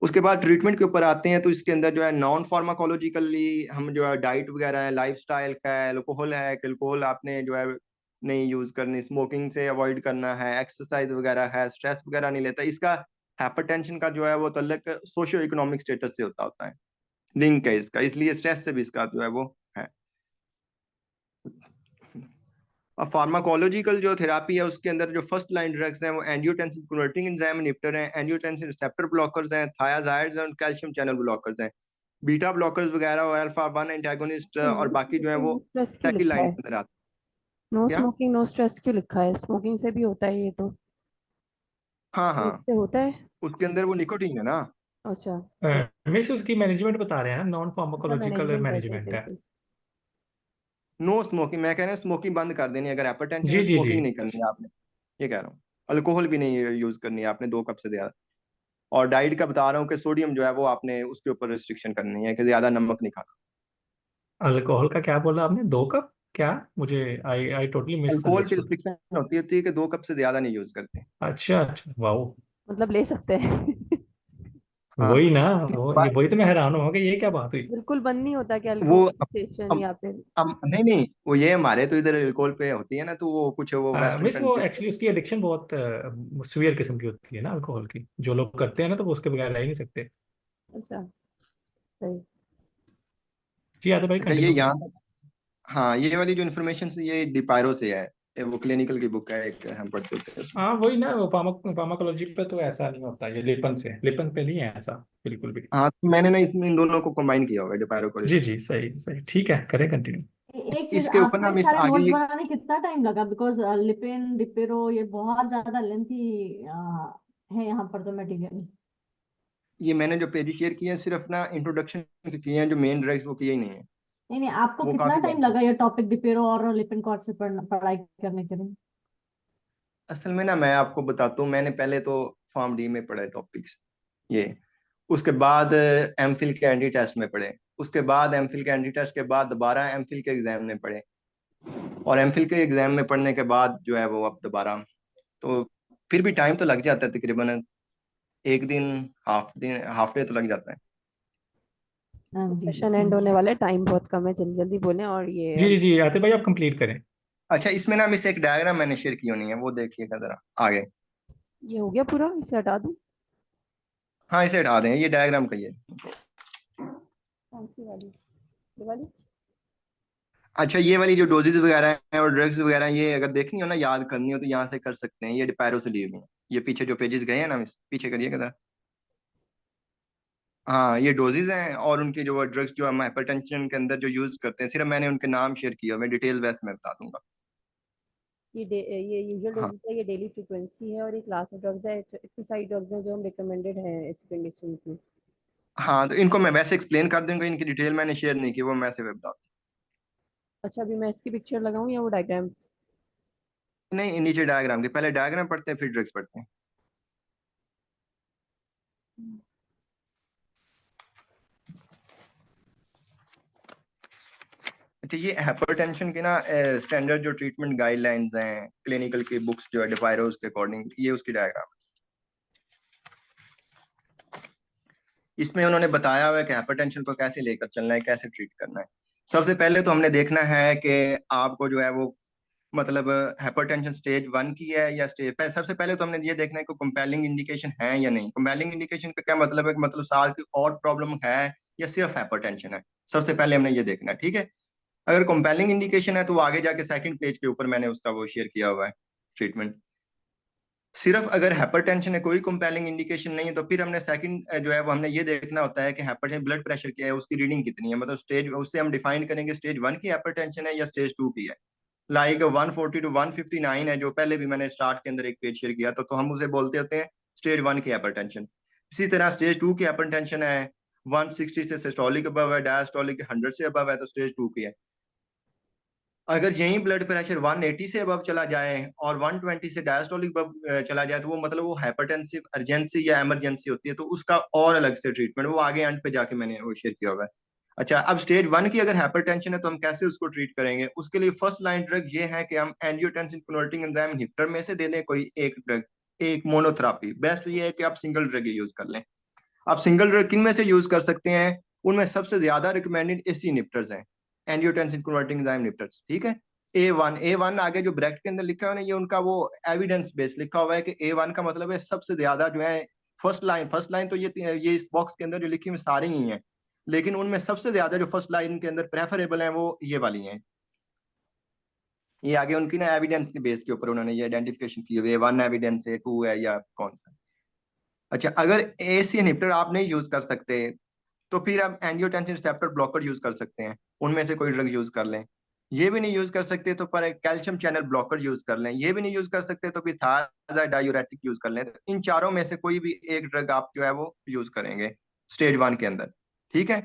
उसके बाद ट्रीटमेंट के ऊपर आते हैं, तो इसके अंदर जो है नॉन फार्माकोलॉजिकली हम जो है डाइट वगैरह है, लाइफस्टाइल का है, अल्कोहल है कि अल्कोहल आपने जो है नहीं यूज करनी, स्मोकिंग से अवॉइड करना है, एक्सरसाइज वगैरह है, स्ट्रेस वगैरह नहीं लेता। इसका हाइपरटेंशन का जो है वो तल्लक सोशियो इकोनॉमिक स्टेटस से होता है, लिंक है इसका, इसलिए स्ट्रेस से भी इसका जो है वो है। और फार्माकोलॉजिकल जो थेरापी है उसके अंदर जो फर्स्ट लाइन ड्रग्स हैं वो एंजियोटेंसिन कन्वर्टिंग एंजाइम इन्हिबिटर हैं, एंजियोटेंसिन रिसेप्टर ब्लॉकर्स हैं, थायाजाइड्स और कैल्शियम चैनल ब्लॉकर्स हैं, बीटा ब्लॉकर्स वगैरह और अल्फा 1 एंटागोनिस्ट, और बाकी जो है वो स्ट्रेस क्यों सेकंड लिखा लाइन है? के अंदर आते नो हैं। क्या, स्मोकिंग नो स्ट्रेस क्यों लिखा है? स्मोकिंग से भी होता है ये तो। हाँ हाँ, इससे होता है? उसके अंदर वो निकोटीन है ना। अच्छा। मिस उसकी मैनेजमेंट बता रहे हैं, नॉन अच्छा, फार्माकोलॉजिकल मैनेजमेंट कैसे मैनेजमेंट है। फिर? नो स्मोकिंग, मैं कह रहा हूँ स्मोकिंग बंद कर देनी है। अगर हाइपरटेंशन जी है, जी जी। स्मोकिंग नहीं करनी है आपने, ये कह रहा हूँ। अल्कोहल भी नहीं यूज करनी है आपने 2 कप से ज्यादा। और डाइट का बता रहा हूँ कि सोडियम जो है वो आपने उसके ऊपर रिस्ट्रिक्शन करनी है कि ज्यादा नमक नहीं खाना। अल्कोहल का क्या बोला आपने, 2 कप क्या? मुझे आई आई टोटली अल्कोहल की मिसअंडरस्टूड। रिस्ट्रिक्शन होती है कि 2 कप से ज्यादा नहीं यूज करते। अच्छा अच्छा, वाओ। मतलब ले सकते हैं? हाँ, वही ना, बा- वही तो मैं हैरान हुआ कि ये क्या बात हुई। बिल्कुल बंद नहीं होता कि वो अल्कोहल सेशन या फिर? नहीं नहीं, वो ये हमारे तो इधर अल्कोहल पे होती है ना, तो वो कुछ वो वेस्टर्न मिस वो कंट्री। एक्चुअली उसकी एडिक्शन बहुत सीवियर किस्म की होती है ना अल्कोहल की, जो लोग करते हैं ना तो वो उसके बगैर रह ही नहीं सकते। अच्छा, सही। जी आते भाई अच्छा, ये कंटिन्यू करें। यहाँ तक। हाँ, ये वाली जो इन्फॉर्मेशन ये डिपायरो से है। ये वो क्लिनिकल की बुक है एक, हम पढ़ते थे उसमें। हाँ वही ना, वो फार्माकोलॉजी पे तो ऐसा नहीं होता, ये लिपन से, लिपन पे नहीं है ऐसा बिल्कुल भी। हाँ, तो मैंने ना इसमें इन दोनों को कंबाइन किया हुआ है, डिपायरो को। जी जी, सही सही, ठीक है, करें कंटिन्यू। एक चीज, इसके ऊपर आपको ना ये हम इस सारे आगे नोट्स बनाने कितना टाइम लगा? बिकॉज लिपिन डिपेरो ये बहुत ज्यादा लेंथी है यहाँ पर तो मटेरियल। ये मैंने जो पेज शेयर किए हैं सिर्फ ना इंट्रोडक्शन किए हैं, जो मेन ड्रग्स वो किए ही नहीं है। नहीं नहीं, आपको वो कितना काफी टाइम लेंथी। लगा ये टॉपिक डिपेरो और लिपिन कॉर्ड से पढ़ाई करने के लिए? असल में ना मैं आपको बताता हूँ, मैंने पहले तो फॉर्म डी में पढ़े टॉपिक्स ये। उसके बाद एमफिल के एंटी टेस्ट में पढ़े। उसके बाद एमफिल के एंटी टेस्ट के बाद दोबारा एमफिल के एग्जाम में पढ़े। और एमफिल के एग्जाम में पढ़ने के बाद जो है वो अब दोबारा, तो फिर भी टाइम तो लग जाता है तकरीबन एक दिन, हाफ डे तो लग जाता है। हाँ तो जी जी, सेशन एंड थैंक होने यू। वाले, टाइम बहुत कम है, जल्दी जल्दी बोलें। और ये जी जी जी, आते भाई आप कंप्लीट करें। अच्छा, इसमें ना मिस एक डायग्राम मैंने शेयर की होनी है, वो देखिएगा जरा आगे। ये हो गया पूरा, इसे हटा दूं? हाँ, इसे हटा दें, ये डायग्राम का ही है। कौन सी वाली? ये वाली? अच्छा, ये वाली जो डोजेज वगैरह है और ड्रग्स वगैरह, ये अगर देखनी हो ना, याद करनी हो तो यहाँ से कर सकते हैं। ये डिपायरो से ली हुई है। ये पीछे जो पेजेस गए हैं ना मिस, पीछे करिएगा जरा। हाँ, ये डोजेज हैं और उनके जो ड्रग्स जो हम हाइपरटेंशन के अंदर जो यूज करते हैं, सिर्फ मैंने उनके नाम शेयर किया, मैं डिटेल वैसे मैं बता दूंगा। ये यूजुअल हाँ डोजेस है, ये डेली फ्रीक्वेंसी है, और ये क्लास ऑफ ड्रग्स है, इतनी सारी ड्रग्स हैं जो हम रिकमेंडेड हैं इस कंडीशन में। हाँ, तो इनको मैं वैसे एक्सप्लेन कर दूंगा, इनकी डिटेल मैंने शेयर नहीं की, वो मैं से बता अच्छा, अभी मैं इसकी पिक्चर लगाऊं या वो डायग्राम? नहीं, नीचे डायग्राम के, पहले डायग्राम पढ़ते हैं फिर ड्रग्स पढ़ते हैं। अच्छा, ये हाइपरटेंशन की ना स्टैंडर्ड जो ट्रीटमेंट गाइडलाइंस हैं, क्लिनिकल की बुक्स जो है डिपायरोस के अकॉर्डिंग, ये उसकी डायग्राम। इसमें उन्होंने बताया हुआ है कि हाइपरटेंशन को कैसे लेकर चलना है, कैसे ट्रीट करना है। सबसे पहले तो हमने देखना है कि आपको जो है वो मतलब हाइपरटेंशन स्टेज 1 की है या सबसे पहले तो हमने ये देखना है कि कंपेलिंग इंडिकेशन है या नहीं। कंपेलिंग इंडिकेशन का क्या मतलब है कि मतलब साथ की और प्रॉब्लम है या सिर्फ हाइपरटेंशन है। सबसे पहले हमने ये देखना है, ठीक है। अगर कंपेलिंग इंडिकेशन है तो वो आगे जाके सेकंड पेज के ऊपर मैंने उसका वो शेयर किया हुआ है ट्रीटमेंट। सिर्फ अगर हाइपरटेंशन है, कोई कंपेलिंग इंडिकेशन नहीं है, तो फिर हमने सेकंड जो है वो हमने ये देखना होता है कि हाइपरटेंशन ब्लड प्रेशर क्या है, उसकी रीडिंग कितनी है। मतलब स्टेज उससे हम डिफाइन करेंगे स्टेज 1 की हाइपरटेंशन है या स्टेज 2 की है। लाइक 140 टू 159 है, जो पहले भी मैंने स्टार्ट के अंदर एक पेज शेयर किया था, तो हम उसे बोलते होते हैं स्टेज 1 की हाइपरटेंशन। इसी तरह स्टेज 2 की हाइपरटेंशन है 160 से सिस्टोलिक अबव है, डायस्टोलिक 100 से अबव है, तो स्टेज 2 की है। अगर यही ब्लड प्रेशर 180 से अबव चला जाए और 120 से डायस्टोलिक अबव चला जाए, तो वो मतलब वो हाइपरटेंसिव अर्जेंसी या इमरजेंसी होती है, तो उसका और अलग से ट्रीटमेंट वो आगे एंड पे जाके मैंने वो शेयर किया हुआ है। अच्छा, अब स्टेज 1 की अगर हाइपरटेंशन है तो हम कैसे उसको ट्रीट करेंगे? उसके लिए फर्स्ट लाइन ड्रग ये है कि हम एंजियोटेंसिन कन्वर्टिंग एंजाइम इन्हिबिटर में से दे दें कोई एक ड्रग, एक मोनोथेरापी। बेस्ट ये है कि आप सिंगल ड्रग यूज कर लें। आप सिंगल ड्रग किन में से यूज कर सकते हैं? उनमें सबसे ज्यादा रिकमेंडेड एसी इन्हिबिटर्स हैं, एंजियोटेंसिन कन्वर्टिंग एंजाइम इन्हिबिटर्स, ठीक है। ए वन आगे जो ब्रैकेट के अंदर लिखा हुआ है ना, ये उनका वो एविडेंस बेस लिखा हुआ है कि ए1 का मतलब है सबसे ज्यादा जो है। फर्स्ट लाइन तो ये इस बॉक्स के अंदर जो लिखी हुई सारी ही हैं, लेकिन उनमें सबसे ज्यादा जो फर्स्ट लाइन के अंदर प्रेफरेबल है वो ये वाली हैं। ये आगे उनकी ना एविडेंस के बेस के ऊपर उन्होंने ये आइडेंटिफिकेशन की हुई है, 1 एविडेंस है, 2 है या कौन सा। अच्छा, अगर एसी इनहिबिटर आप नहीं यूज कर सकते, तो फिर आप एंजियोटेंसिन रिसेप्टर ब्लॉकर यूज कर सकते हैं, उनमें से कोई ड्रग यूज कर लें। ये भी नहीं यूज कर सकते तो पर कैल्शियम चैनल ब्लॉकर यूज कर लें, ये भी नहीं यूज कर सकते तो फिर थायराइड डायूरेटिक यूज कर लें। तो इन चारों में से कोई भी एक ड्रग आप जो है वो यूज करेंगे स्टेज 1 के अंदर, ठीक है।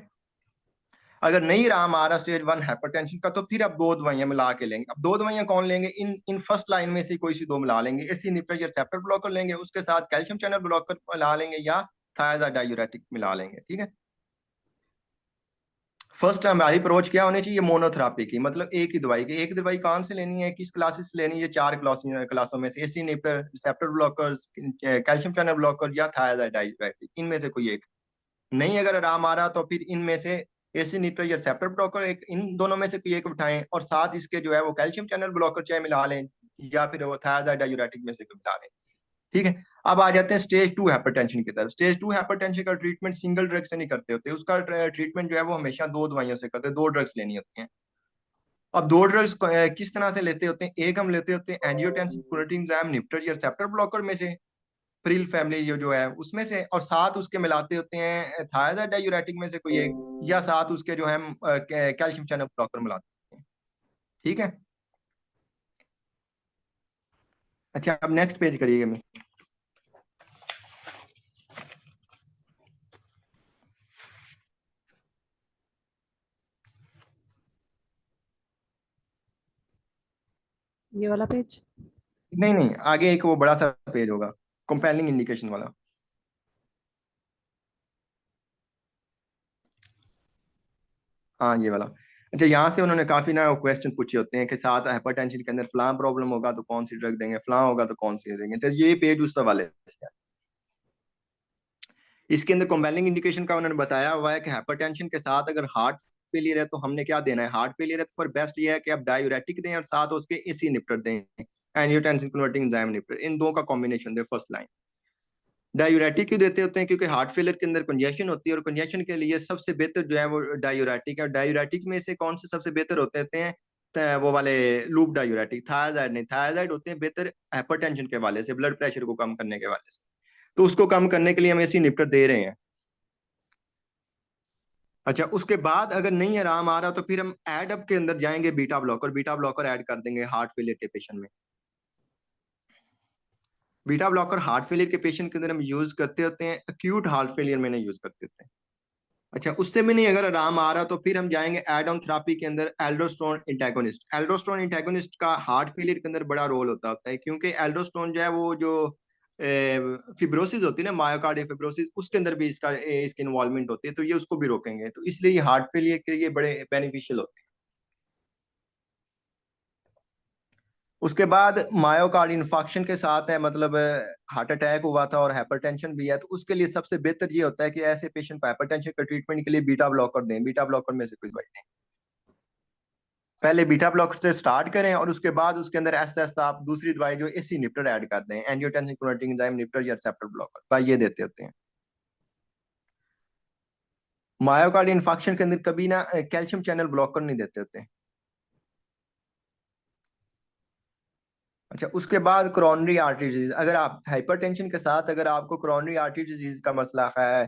अगर नहीं रहा हमारा स्टेज 1 हाइपरटेंशन का, तो फिर अब दो दवाइयां मिला के लेंगे। अब दो दवाइयां कौन लेंगे, इन इन फर्स्ट लाइन में से कोई सी दो मिला लेंगे। एसी इनहिबिटर रिसेप्टर ब्लॉकर लेंगे, उसके साथ कैल्शियम चैनल ब्लॉकर मिला लेंगे, या थायराइड डायूरेटिक मिला लेंगे, ठीक है। फर्स्ट हमारी अप्रोच क्या होनी चाहिए, मोनोथेरापी की, मतलब एक ही दवाई की। एक दवाई कौन से लेनी है, किस क्लासेस से लेनी है, चार क्लासों में से, AC inhibitor receptor blocker, calcium channel blocker या थायराइड डायूरेटिक, इनमें से कोई एक। नहीं अगर आराम आ रहा तो फिर इनमें से एसी इनहिबिटर या रिसेप्टर ब्लॉकर, एक इन दोनों में से कोई एक उठाएं, और साथ इसके जो है वो कैल्शियम चैनल ब्लॉकर चाहे मिला लें, या फिर वो थायराइड डायूरेटिक में से कोई मिला लें, ठीक है। अब आ जाते हैं स्टेज 2 हाइपरटेंशन की तरफ। स्टेज 2 हाइपरटेंशन का ट्रीटमेंट सिंगल ड्रग से नहीं करते होते, उसका ट्रीटमेंट जो है वो हमेशा दो दवाइयों से करते हैं, दो ड्रग्स लेनी होती हैं। अब दो ड्रग्स किस तरह से लेते होते हैं, एक हम लेते होते हैं एंजियोटेंसिन प्रोटीन एंजाइम इनहिबिटर या रिसेप्टर ब्लॉकर में से, प्रिल फैमिली जो है उसमें से, और साथ उसके मिलाते होते हैं थायराइड डायूरेटिक में से कोई एक, या साथ उसके जो है कैल्शियम चैनल ब्लॉकर मिलाते हैं, ठीक है। अच्छा अब नेक्स्ट पेज करिएगा। मैं ये वाला पेज। नहीं नहीं, आगे एक वो बड़ा सा पेज होगा कंपेलिंग इंडिकेशन वाला। हाँ ये वाला। अच्छा यहाँ से उन्होंने काफी ना क्वेश्चन पूछे होते हैं कि साथ हाइपरटेंशन के अंदर फलां प्रॉब्लम होगा तो कौन सी ड्रग देंगे, फलां होगा तो कौन सी देंगे, तो ये पेज उस वाले से है। इसके अंदर कंपेलिंग इंडिकेशन का उन्होंने बताया हुआ है कि हाइपरटेंशन के साथ अगर हार्ट फेलियर है तो हमने क्या देना है, हार्ट फेलियर है तो फिर बेस्ट ये है कि आप डायूरेटिक दें और साथ उसके एसी इनहिबिटर दें, एंजियोटेंसिन कन्वर्टिंग एंजाइम इनहिबिटर, इन दो का कॉम्बिनेशन दे फर्स्ट लाइन। डायूरेटिक क्यों देते होते हैं, क्योंकि हार्ट फेलियर के अंदर कंजेशन होती है, और कंजेशन के लिए सबसे बेहतर जो है वो डायूरेटिक है। डायूरेटिक में से कौन से सबसे बेहतर होते हैं, वो वाले लूप डायूरेटिक, थायराइड नहीं, थायराइड होते हैं बेहतर हाइपरटेंशन के वाले से, ब्लड प्रेशर को कम करने के वाले से। तो उसको कम करने के लिए हम एसी इनहिबिटर दे रहे हैं। अच्छा उसके बाद अगर नहीं आराम आ रहा तो फिर हम एड अप के अंदर जाएंगे, beta blocker, beta blocker add कर देंगे हार्ट फेलियर के पेशेंट में। बीटा ब्लॉकर हार्ट फेलियर के पेशेंट के अंदर हम यूज करते होते हैं, एक्यूट हार्ट फेलियर में नहीं यूज करते होते हैं। अच्छा उससे भी नहीं अगर आराम आ रहा तो फिर हम जाएंगे एड ऑन थेरापी के अंदर, एल्डोस्टेरोन इंटेगोनिस्ट। एल्डोस्टेरोन इंटेगोनिस्ट का हार्ट फेलियर के अंदर बड़ा रोल होता है, क्योंकि एल्डोस्टेरोन जो है वो जो फिब्रोसिस होती है ना, मायोकार्डियल फिब्रोसिस, उसके अंदर भी इसकी इन्वॉल्वमेंट होती है, तो ये उसको भी रोकेंगे, तो इसलिए ये हार्ट फेलियर के लिए बड़े बेनिफिशियल होते हैं। उसके बाद मायोकार्ड इन्फाक्शन के साथ है, मतलब हार्ट अटैक हुआ था और हाइपरटेंशन भी है, तो उसके लिए सबसे बेहतर ये होता है कि ऐसे पेशेंट को हाइपरटेंशन का ट्रीटमेंट के लिए बीटा ब्लॉकर दें, बीटा ब्लॉकर में से कोई दवाई दें। पहले बीटा ब्लॉकर से स्टार्ट करें और उसके बाद उसके अंदर ऐसा ऐसा आप दूसरी दवाई जो एसी इनहिबिटर ऐड कर दें, एंजियोटेंसिन कन्वर्टिंग एंजाइम इनहिबिटर या रिसेप्टर ब्लॉकर, भाई ये देते होते हैं। मायोकार्ड इन्फाक्शन के अंदर कभी ना कैल्शियम चैनल ब्लॉकर नहीं देते होते हैं। अच्छा उसके बाद कोरोनरी आर्टरी डिजीज, अगर आप हाइपरटेंशन के साथ अगर आपको कोरोनरी आर्टरी डिजीज का मसला है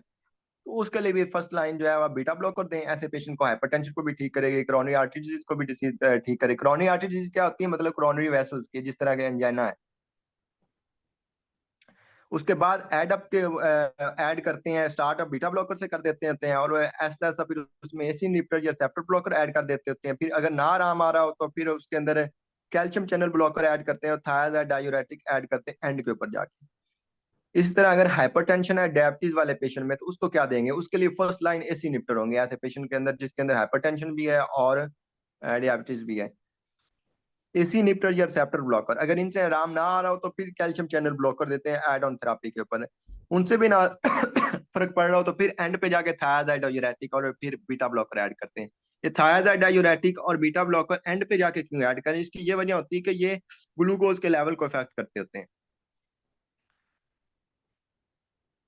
तो उसके लिए भी फर्स्ट लाइन जो है आप बीटा ब्लॉकर दें। ऐसे पेशेंट को हाइपरटेंशन को भी ठीक करेगी, कोरोनरी आर्टरी डिजीज को भी डिसीज ठीक करेगी। कोरोनरी आर्टरी डिजीज क्या होती है, मतलब कोरोनरी वेसल्स की, जिस तरह के एंजाइना है। उसके बाद एड अप के ऐड करते हैं, स्टार्ट अप बीटा ब्लॉकर से कर देते होते हैं, और ऐसा ऐसा फिर उसमें एसी इनहिबिटर या रिसेप्टर ब्लॉकर ऐड कर देते होते हैं। फिर अगर ना आराम आ रहा हो तो फिर उसके अंदर कैल्शियम चैनल ब्लॉकर ऐड करते हैं, और थायराइड डायूरेटिक ऐड करते हैं एंड के ऊपर जाके। इसी तरह अगर हाइपरटेंशन है डायबिटीज वाले पेशेंट में, तो उसको क्या देंगे, उसके लिए फर्स्ट लाइन एसी इनहिबिटर होंगे, ऐसे पेशेंट के अंदर जिसके अंदर हाइपरटेंशन भी है और डायबिटीज भी है। एसी इनहिबिटर या रिसेप्टर ब्लॉकर, अगर इनसे आराम ना आ रहा हो तो फिर कैल्शियम चैनल ब्लॉकर देते हैं एड ऑन थेरापी के ऊपर। उनसे भी ना फर्क पड़ रहा हो तो फिर एंड पे जाके थायराइड डायूरेटिक और फिर बीटा ब्लॉकर ऐड करते हैं। ये थायराइड डायूरेटिक और बीटा ब्लॉकर एंड पे जाके क्यों ऐड करें, इसकी ये वजह होती है कि ये ग्लूकोज के लेवल को इफेक्ट करते होते हैं।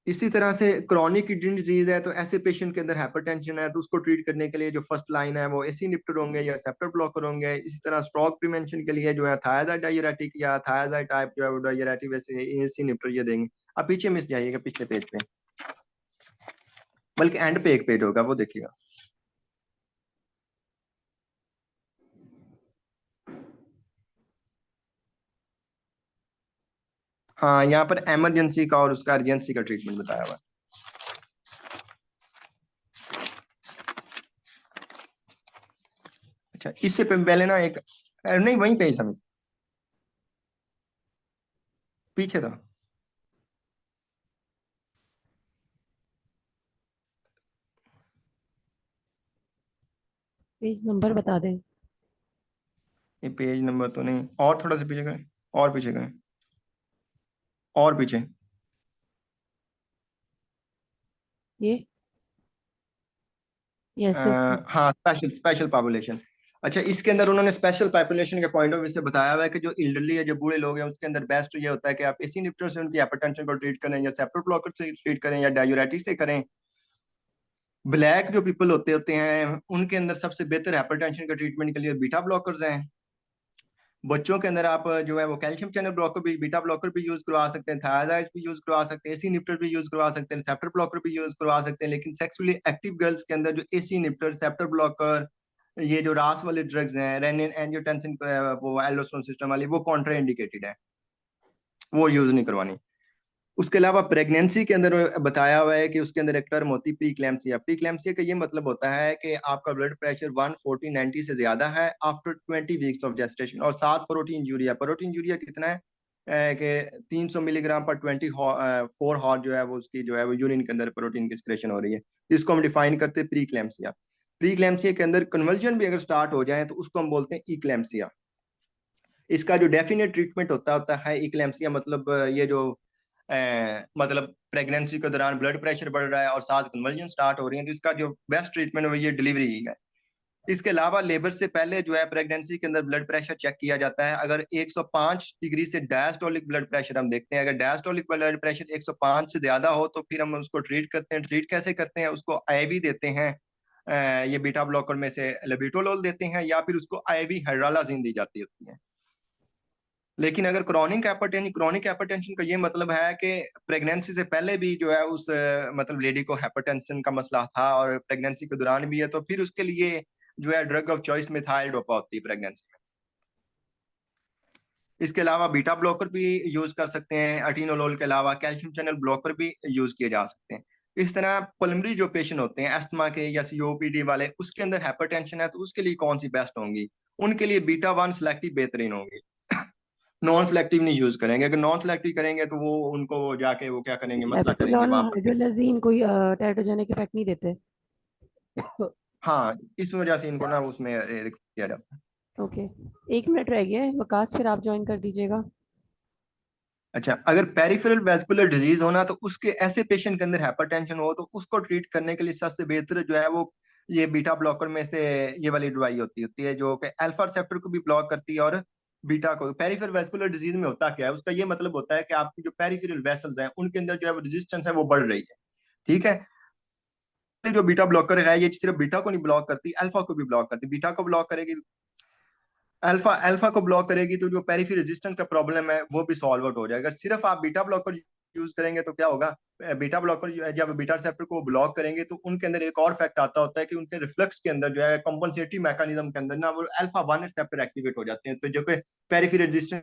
इसी तरह से क्रॉनिक किडनी डिजीज है, तो ऐसे पेशेंट के अंदर हाइपरटेंशन है तो उसको ट्रीट करने के लिए जो फर्स्ट लाइन है वो एसी इनहिबिटर होंगे या रिसेप्टर ब्लॉकर होंगे। इसी तरह स्ट्रोक प्रिवेंशन के लिए जो है थायराइड डायूरेटिक या थायराइड टाइप जो है वो डायूरेटिक, वैसे एसी इनहिबिटर ये देंगे। अब पीछे मिस जाइएगा पिछले पेज पे, बल्कि एंड पे एक पेज होगा वो देखिएगा। हाँ, यहाँ पर इमरजेंसी का और उसका अर्जेंसी का ट्रीटमेंट बताया हुआ है। अच्छा, इससे पहले ना एक नहीं, वहीं पे ही समझ पीछे था। पेज नंबर बता दें। ये पेज नंबर तो नहीं, और थोड़ा सा पीछे करें, और पीछे करें, और पीछे। ये ऐसे ऊपर। हाँ, स्पेशल स्पेशल पॉपुलेशन। अच्छा, इसके अंदर उन्होंने स्पेशल पॉपुलेशन के पॉइंट ऑफ व्यू से बताया हुआ है कि जो एल्डरली है, जो बूढ़े लोग हैं, उसके अंदर बेस्ट ये होता है कि आप एसी इनहिबिटर से उनकी हाइपरटेंशन को ट्रीट करें, या सेप्टो ब्लॉकर से ट्रीट करें, या डायूरेटिक्स से करें। ब्लैक जो पीपल होते होते हैं, उनके अंदर सबसे बेहतर हाइपरटेंशन का ट्रीटमेंट के लिए बीटा ब्लॉकर्स हैं। बच्चों के अंदर आप जो है वो कैल्शियम चैनल ब्लॉकर भी, बीटा ब्लॉकर भी यूज करवा सकते हैं, थायराइड भी यूज करवा सकते हैं, एसी इनहिबिटर भी यूज करवा सकते हैं, रिसेप्टर ब्लॉकर भी यूज करवा सकते हैं। लेकिन सेक्सुअली एक्टिव गर्ल्स के अंदर जो एसी इनहिबिटर, रिसेप्टर ब्लॉकर, ये जो रास वाले ड्रग्स हैं, रेनिन एंजियोटेंसिन, वो एल्डोस्टेरोन सिस्टम वाली, वो कॉन्ट्रा इंडिकेटेड है, वो यूज नहीं करवानी। उसके अलावा प्रेगनेंसी के अंदर बताया हुआ है कि उसके अंदर एक टर्म होती है प्रीक्लैम्सिया। प्रीक्लैम्सिया का ये मतलब होता है कि आपका ब्लड प्रेशर 140/90 से ज्यादा है आफ्टर 20 वीक्स ऑफ जेस्टेशन, और साथ प्रोटीन यूरिया। प्रोटीन यूरिया कितना है कि 300 मिलीग्राम पर 24 हॉर जो है वो उसकी जो है वो यूरिन के अंदर प्रोटीन की एक्सक्रेशन हो रही है। इसको हम डिफाइन करते हैं प्रीक्लैम्सिया। प्रीक्लैम्सिया के अंदर कन्वर्जन भी अगर स्टार्ट हो जाए तो उसको हम बोलते हैं इक्लैम्सिया। इसका जो डेफिनेट ट्रीटमेंट होता है इक्लैम्सिया, मतलब ये जो मतलब प्रेगनेंसी के दौरान ब्लड प्रेशर बढ़ रहा है और साथ कन्वर्जन स्टार्ट हो रही है, तो इसका जो बेस्ट ट्रीटमेंट है वो ये डिलीवरी ही है। इसके अलावा लेबर से पहले जो है प्रेगनेंसी के अंदर ब्लड प्रेशर चेक किया जाता है। अगर 105 डिग्री से डायस्टोलिक ब्लड प्रेशर हम देखते हैं, अगर डायस्टोलिक ब्लड प्रेशर 105 से ज्यादा हो तो फिर हम उसको ट्रीट करते हैं। ट्रीट कैसे करते हैं? उसको आईवी देते हैं, ये बीटा ब्लॉकर में से लेबिटोलोल देते हैं, या फिर उसको आईवी हाइड्रोलाजीन दी जाती होती है। लेकिन अगर क्रॉनिक हाइपरटेंशन का ये मतलब है कि प्रेगनेंसी से पहले भी जो है उस मतलब लेडी को हाइपरटेंशन का मसला था और प्रेगनेंसी के दौरान भी है, तो फिर उसके लिए जो है drug of choice methyl dopa होती है प्रेगनेंसी में। इसके अलावा बीटा ब्लॉकर भी यूज कर सकते हैं। अटीनोलोल के अलावा कैल्शियम चैनल ब्लॉकर भी यूज किए जा सकते हैं। इस तरह पल्मोनरी जो पेशेंट होते हैं अस्थमा के या सीओपीडी वाले, उसके अंदर हाइपरटेंशन है, तो उसके लिए कौन सी बेस्ट होंगी? उनके लिए बीटा 1 सेलेक्टिव बेहतरीन होंगी। नॉन सेलेक्टिव नहीं यूज करेंगे। अगर नॉन सेलेक्टिव करेंगे तो वो उनको जाके वो क्या करेंगे, मसला करेंगे लेबेटोलॉल वहां और पर। हाइड्रोलाजीन कोई टेराटोजेनिक इफेक्ट नहीं देते। हाँ, इस वजह से इनको ना उसमें किया जाता है। ओके, 1 मिनट रह गया है वकास, फिर आप ज्वाइन कर दीजिएगा। अच्छा, अगर पेरिफेरल वैस्कुलर डिजीज होना, तो उसके ऐसे पेशेंट के अंदर हाइपरटेंशन हो तो उसको ट्रीट करने के लिए सबसे बेहतर जो है वो ये बीटा ब्लॉकर में से ये वाली दवाई होती है जो कि अल्फा रिसेप्टर को भी ब्लॉक करती है और बीटा को। पेरिफेरल वैस्कुलर डिजीज में होता क्या है? उसका ये मतलब होता है कि आपकी जो पेरिफेरल वेसल्स हैं उनके अंदर जो है वो रेजिस्टेंस है वो बढ़ रही है। ठीक है, जो बीटा ब्लॉकर है ये सिर्फ बीटा को नहीं ब्लॉक करती, अल्फा को भी ब्लॉक करती। बीटा को ब्लॉक करेगी, अल्फा अल्फा को ब्लॉक करेगी, तो जो पेरिफेरल रेजिस्टेंस का प्रॉब्लम है वो भी सॉल्व आउट हो जाएगा। अगर सिर्फ आप बीटा ब्लॉकर यूज करेंगे तो क्या होगा? बीटा ब्लॉकर जब बीटा रिसेप्टर को ब्लॉक करेंगे तो उनके अंदर एक और फैक्ट आता होता है कि उनके रिफ्लेक्स के अंदर जो है कॉम्पनसेटरी मैकेनिज्म के अंदर ना वो अल्फा 1 रिसेप्टर एक्टिवेट हो जाते हैं, तो जो कि पेरिफेरल रेजिस्टेंस